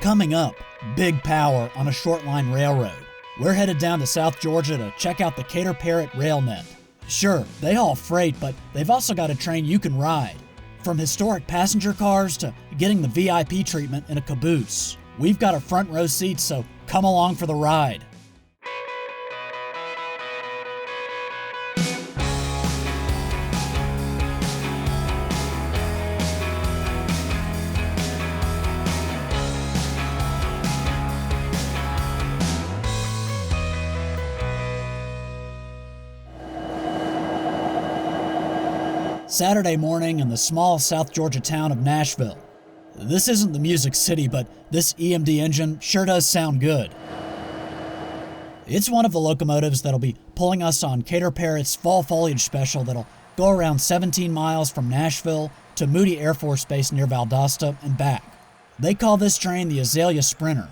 Coming up, big power on a Shortline railroad. We're headed down to South Georgia to check out the Cater Parrot RailNet. Sure, they haul freight, but they've also got a train you can ride. From historic passenger cars to getting the VIP treatment in a caboose. We've got a front row seat, so come along for the ride. Saturday morning in the small South Georgia town of Nashville. This isn't the Music City, but this EMD engine sure does sound good. It's one of the locomotives that'll be pulling us on Cater Parrot's fall foliage special that'll go around 17 miles from Nashville to Moody Air Force Base near Valdosta and back. They call this train the Azalea Sprinter.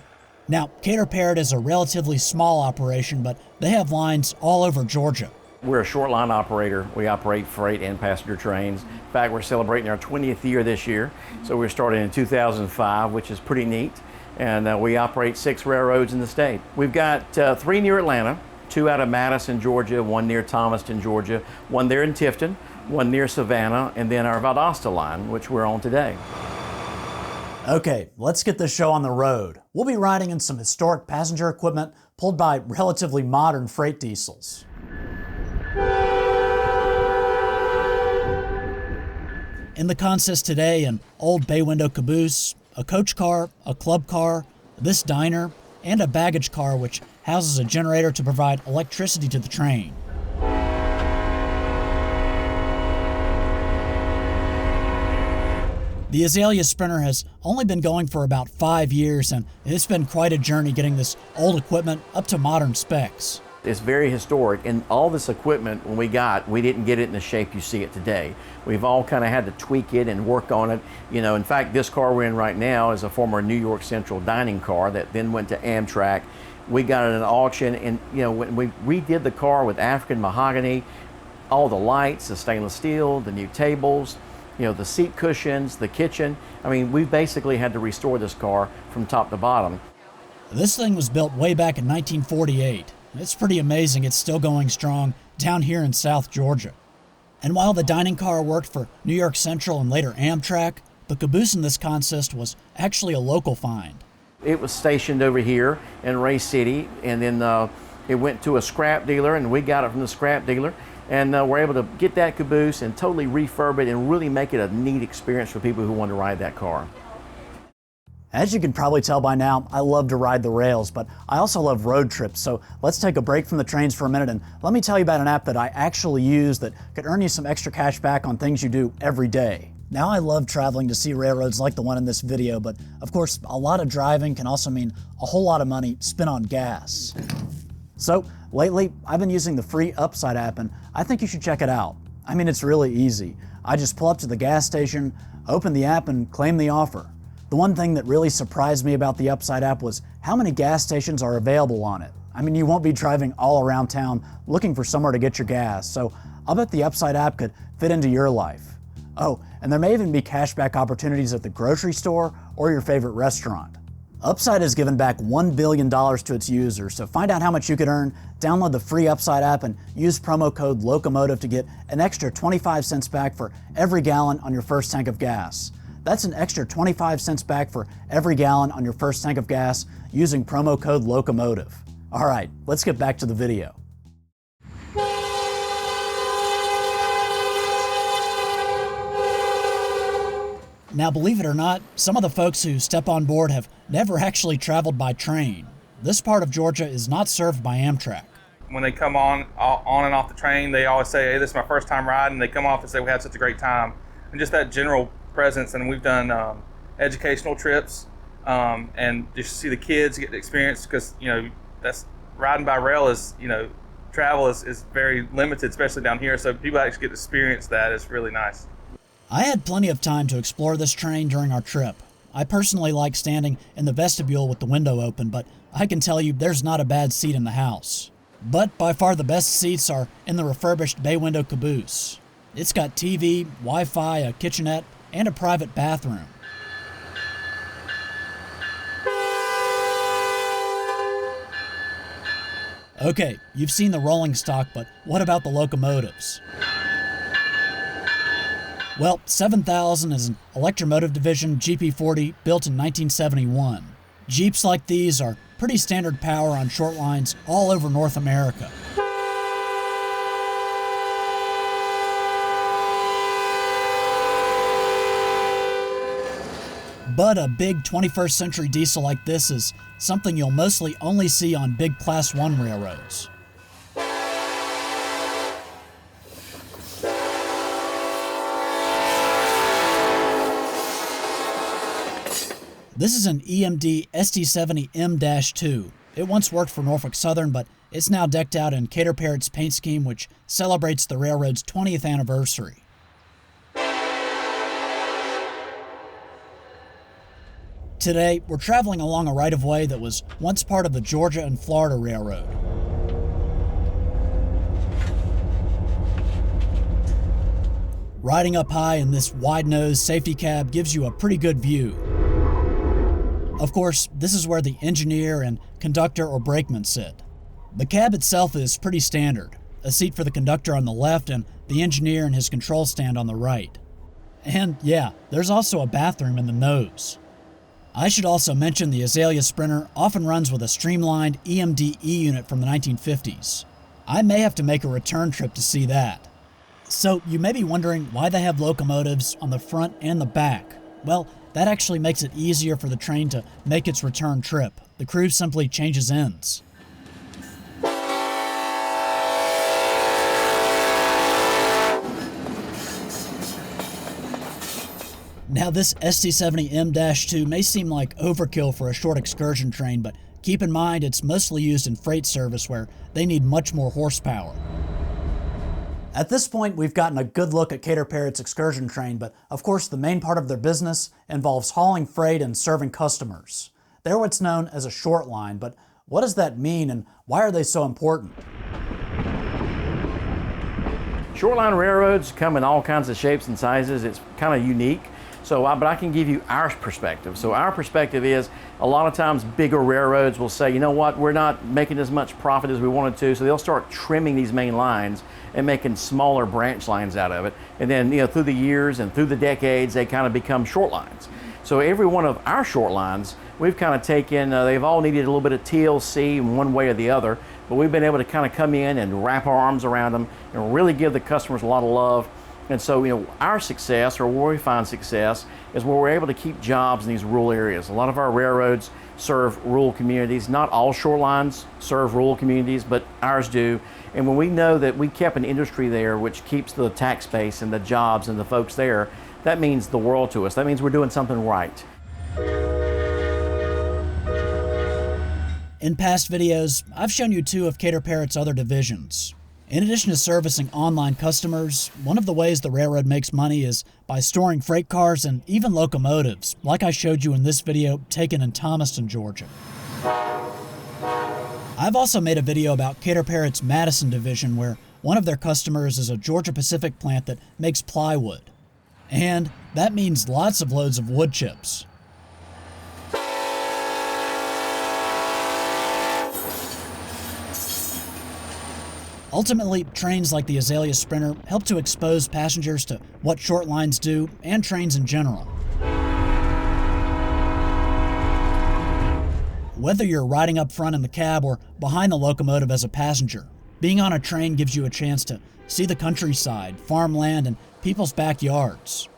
Now, Cater Parrot is a relatively small operation, but they have lines all over Georgia. We're a short line operator. We operate freight and passenger trains. In fact, we're celebrating our 20th year this year. So we started in 2005, which is pretty neat. And we operate 6 railroads in the state. We've got 3 near Atlanta, 2 out of Madison, Georgia, 1 near Thomaston, Georgia, 1 there in Tifton, 1 near Savannah, and then our Valdosta line, which we're on today. Okay, let's get this show on the road. We'll be riding in some historic passenger equipment pulled by relatively modern freight diesels. In the consist today, an old bay window caboose, a coach car, a club car, this diner, and a baggage car which houses a generator to provide electricity to the train. The Azalea Sprinter has only been going for about 5 years, and it's been quite a journey getting this old equipment up to modern specs. It's very historic, and all this equipment, when we didn't get it in the shape you see it today. We've all kind of had to tweak it and work on it. You know, in fact, this car we're in right now is a former New York Central dining car that then went to Amtrak. We got it at an auction, and you know, when we redid the car with African mahogany, all the lights, the stainless steel, the new tables, you know, the seat cushions, the kitchen. I mean, we basically had to restore this car from top to bottom. This thing was built way back in 1948. It's pretty amazing it's still going strong down here in South Georgia. And while the dining car worked for New York Central and later Amtrak, the caboose in this consist was actually a local find. It was stationed over here in Ray City, and then it went to a scrap dealer, and we got it from the scrap dealer, and we're able to get that caboose and totally refurb it and really make it a neat experience for people who want to ride that car. As you can probably tell by now, I love to ride the rails, but I also love road trips, so let's take a break from the trains for a minute and let me tell you about an app that I actually use that could earn you some extra cash back on things you do every day. Now, I love traveling to see railroads like the one in this video, but of course, a lot of driving can also mean a whole lot of money spent on gas. So, lately, I've been using the free Upside app, and I think you should check it out. I mean, it's really easy. I just pull up to the gas station, open the app, and claim the offer. The one thing that really surprised me about the Upside app was how many gas stations are available on it. I mean, you won't be driving all around town looking for somewhere to get your gas, so I'll bet the Upside app could fit into your life. Oh, and there may even be cashback opportunities at the grocery store or your favorite restaurant. Upside has given back $1 billion to its users, so find out how much you could earn, download the free Upside app, and use promo code LOCOMOTIVE to get an extra 25 cents back for every gallon on your first tank of gas. That's an extra 25 cents back for every gallon on your first tank of gas using promo code LOCOMOTIVE. All right, let's get back to the video. Now, believe it or not, some of the folks who step on board have never actually traveled by train. This part of Georgia is not served by Amtrak. When they come on and off the train, they always say, hey, this is my first time riding. They come off and say, we had such a great time. And just that general presence, and we've done educational trips and just see the kids get the experience, because you know, that's riding by rail is, you know, travel is very limited, especially down here, so people actually get to experience that. It's really nice. I had plenty of time to explore this train during our trip. I personally like standing in the vestibule with the window open, but I can tell you there's not a bad seat in the house. But by far the best seats are in the refurbished bay window caboose. It's got TV, Wi-Fi, a kitchenette, and a private bathroom. Okay, you've seen the rolling stock, but what about the locomotives? Well, 7000 is an electromotive division GP40 built in 1971. Jeeps like these are pretty standard power on short lines all over North America. But a big 21st century diesel like this is something you'll mostly only see on big Class 1 railroads. This is an EMD ST70M-2. It once worked for Norfolk Southern, but it's now decked out in Cater Parrott's paint scheme, which celebrates the railroad's 20th anniversary. Today, we're traveling along a right-of-way that was once part of the Georgia and Florida Railroad. Riding up high in this wide-nosed safety cab gives you a pretty good view. Of course, this is where the engineer and conductor or brakeman sit. The cab itself is pretty standard. A seat for the conductor on the left and the engineer and his control stand on the right. And yeah, there's also a bathroom in the nose. I should also mention the Azalea Sprinter often runs with a streamlined EMD E-unit from the 1950s. I may have to make a return trip to see that. So you may be wondering why they have locomotives on the front and the back. Well, that actually makes it easier for the train to make its return trip. The crew simply changes ends. Now this ST70M-2 may seem like overkill for a short excursion train, but keep in mind it's mostly used in freight service where they need much more horsepower. At this point, we've gotten a good look at Cater Parrott's excursion train, but of course the main part of their business involves hauling freight and serving customers. They're what's known as a short line, but what does that mean and why are they so important? Shortline railroads come in all kinds of shapes and sizes. It's kind of unique. But I can give you our perspective. So our perspective is a lot of times bigger railroads will say, you know what, we're not making as much profit as we wanted to, so they'll start trimming these main lines and making smaller branch lines out of it. And then, through the years and through the decades, they kind of become short lines. So every one of our short lines, we've kind of taken, they've all needed a little bit of TLC in one way or the other, but we've been able to kind of come in and wrap our arms around them and really give the customers a lot of love. And so, our success, or where we find success, is where we're able to keep jobs in these rural areas. A lot of our railroads serve rural communities. Not all short lines serve rural communities, but ours do. And when we know that we kept an industry there which keeps the tax base and the jobs and the folks there, that means the world to us. That means we're doing something right. In past videos, I've shown you two of Cater Parrott's other divisions. In addition to servicing online customers, one of the ways the railroad makes money is by storing freight cars and even locomotives, like I showed you in this video taken in Thomaston, Georgia. I've also made a video about Cater Parrott's Madison division where one of their customers is a Georgia Pacific plant that makes plywood. And that means lots of loads of wood chips. Ultimately, trains like the Azalea Sprinter help to expose passengers to what short lines do, and trains in general. Whether you're riding up front in the cab or behind the locomotive as a passenger, being on a train gives you a chance to see the countryside, farmland, and people's backyards.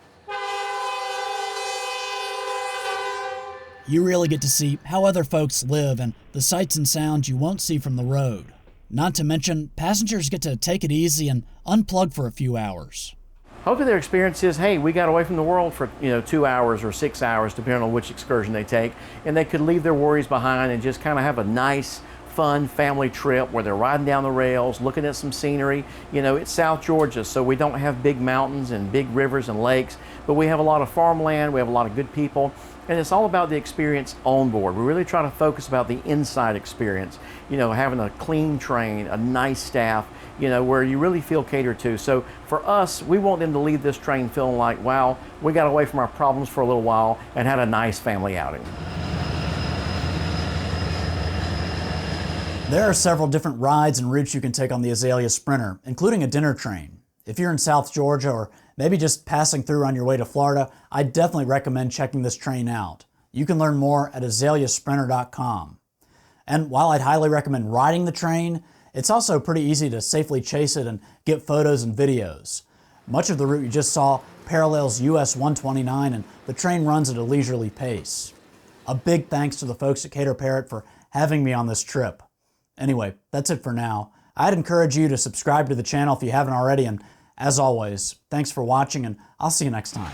You really get to see how other folks live and the sights and sounds you won't see from the road. Not to mention, passengers get to take it easy and unplug for a few hours. Hopefully their experience is, hey, we got away from the world for 2 hours or 6 hours, depending on which excursion they take, and they could leave their worries behind and just kind of have a nice, fun family trip where they're riding down the rails, looking at some scenery. It's South Georgia, so we don't have big mountains and big rivers and lakes, but we have a lot of farmland, we have a lot of good people, and it's all about the experience on board. We really try to focus about the inside experience, having a clean train, a nice staff, where you really feel catered to. So for us, we want them to leave this train feeling like, wow, we got away from our problems for a little while and had a nice family outing. There are several different rides and routes you can take on the Azalea Sprinter, including a dinner train. If you're in South Georgia or maybe just passing through on your way to Florida, I definitely recommend checking this train out. You can learn more at azaleasprinter.com. And while I'd highly recommend riding the train, it's also pretty easy to safely chase it and get photos and videos. Much of the route you just saw parallels US 129 and the train runs at a leisurely pace. A big thanks to the folks at Cater Parrot for having me on this trip. Anyway, that's it for now. I'd encourage you to subscribe to the channel if you haven't already, and as always, thanks for watching, and I'll see you next time.